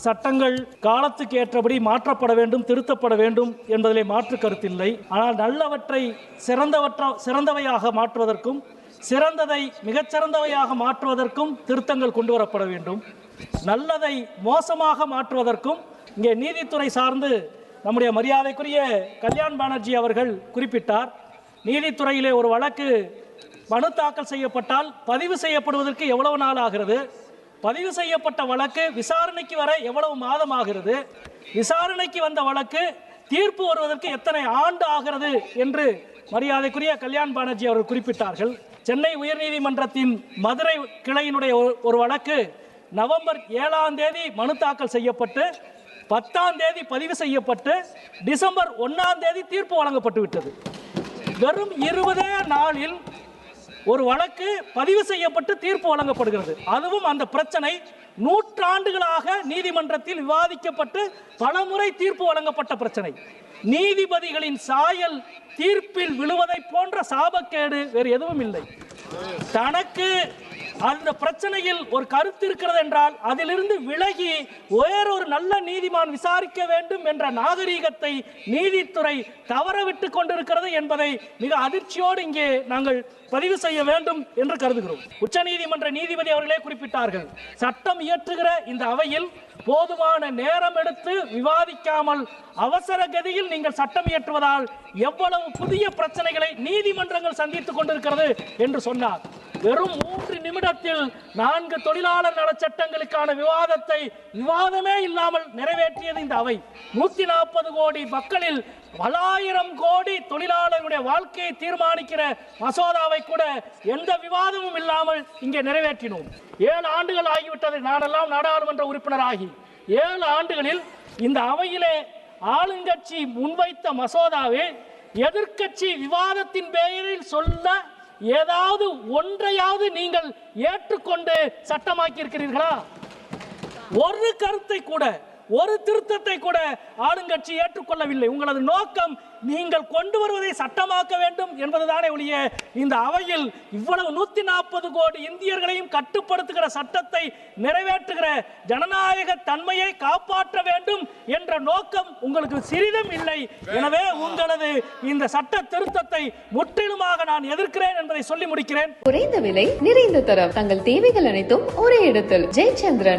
சட்டங்கள் காலத்துக்கு ஏற்றபடி மாற்றப்பட வேண்டும், திருத்தப்பட வேண்டும் என்பதிலே மாற்று கருத்தில்லை. ஆனால் நல்லவற்றை சிறந்தவையாக மாற்றுவதற்கும் சிறந்ததை மிகச்சிறந்தவையாக மாற்றுவதற்கும் திருத்தங்கள் கொண்டு வரப்பட வேண்டும். நல்லதை மோசமாக மாற்றுவதற்கும் இங்கே நீதித்துறை சார்ந்து நம்முடைய மரியாதைக்குரிய கல்யாண் பானர்ஜி அவர்கள் குறிப்பிட்டார். நீதித்துறையிலே ஒரு வழக்கு மனு தாக்கல் செய்யப்பட்டால் பதிவு செய்யப்படுவதற்கு எவ்வளவு நாள் ஆகிறது, பதிவு செய்யப்பட்ட வழக்கு விசாரணைக்கு வர எவ்வளவு மாதம் ஆகிறது, விசாரணைக்கு வந்த வழக்கு தீர்ப்பு வருவதற்கு எத்தனை ஆண்டு ஆகிறது என்று மரியாதைக்குரிய கல்யாண் பானர்ஜி அவர்கள் குறிப்பிட்டார்கள். சென்னை உயர்நீதிமன்றத்தின் மதுரை கிளையினுடைய ஒரு வழக்கு நவம்பர் 7ஆம் தேதி மனு தாக்கல் செய்யப்பட்டு 10ஆம் தேதி பதிவு செய்யப்பட்டு டிசம்பர் 1ஆம் தேதி தீர்ப்பு வழங்கப்பட்டு விட்டது. வெறும் 20 நாளில் ஒரு வழக்கு பதிவு செய்யப்பட்டு தீர்ப்பு வழங்கப்படுகிறது. அதுவும் அந்த பிரச்சனை நூற்றாண்டுகளாக நீதிமன்றத்தில் விவாதிக்கப்பட்டு பலமுறை தீர்ப்பு வழங்கப்பட்ட பிரச்சனை. நீதிபதிகளின் சாயல் தீர்ப்பில் விழுவதை போன்ற சாபக்கேடு வேறு எதுவும் இல்லை. தனக்கு அந்த பிரச்சனையில் ஒரு கருத்து இருக்கிறது என்றால் அதிலிருந்து விலகி வேறொரு நல்ல நீதிமான் விசாரிக்க வேண்டும் என்ற நாகரீகத்தை நீதித்துறை தவறவிட்டு கொண்டிருக்கிறது என்பதை மிக அதிர்ச்சியோடு இங்கே நாங்கள் பதிவு செய்ய வேண்டும் என்று கருதுகிறோம். உச்சநீதிமன்ற நீதிபதி அவர்களே குறிப்பிட்டார்கள், சட்டம் இயற்றுகிற இந்த அவையில் போதுமான நேரம் எடுத்து விவாதிக்காமல் அவசர கதியில் நீங்கள் சட்டம் இயற்றுவதால் எவ்வளவு புதிய பிரச்சனைகளை நீதிமன்றங்கள் சந்தித்துக் கொண்டிருக்கிறது என்று சொன்னார். வெறும் 3 நிமிடத்தில் 4 தொழிலாளர் நல சட்டங்களுக்கான விவாதமே இல்லாமல் நிறைவேற்றியது இந்த அவை. 140 கோடி மக்களில் பலாயிரம் கோடி தொழிலாளர்களுடைய வாழ்க்கையை தீர்மானிக்கிற மசோதாவை கூட எந்த விவாதமும் இல்லாமல் இங்கே நிறைவேற்றினோம். 7 ஆண்டுகள் ஆகிவிட்டது. நாடெல்லாம் நாடாளுமன்ற உறுப்பினர் ஆகி 7 ஆண்டுகளில் இந்த அவையிலே ஆளுங்கட்சி முன்வைத்த மசோதாவை எதிர்க்கட்சி விவாதத்தின் பெயரில் சொல்ல ஏதாவது ஒன்றையாவது நீங்கள் ஏற்றுக்கொண்டு சட்டமாக்கி இருக்கிறீர்களா? ஒரு கருத்தை கூட, ஒரு திருத்தத்தை கூட ஆளுங்கட்சி ஏற்றுக்கொள்ளவில்லை. உங்களது நோக்கம் நீங்கள் கொண்டு வருவதை சட்டமாக்க வேண்டும் என்பதுதானே ஒழிய இந்த அவையில் இவ்வளவு 140 கோடி இந்தியர்களையும் கட்டுப்படுத்துகிற சட்டத்தை நிறைவேற்றுகிற ஜனநாயக தன்மையை காப்பாற்ற வேண்டும் என்ற நோக்கம் உங்களுக்கு சிறிதும் இல்லை. எனவே உங்களது இந்த சட்ட திருத்தத்தை முற்றிலுமாக நான் எதிர்க்கிறேன் என்பதை சொல்லி முடிக்கிறேன். குறைந்த விலை, நிறைந்த தரம், தங்கள் தேவைகள் அனைத்தும் ஒரே இடத்தில். ஜெயச்சந்திரன்.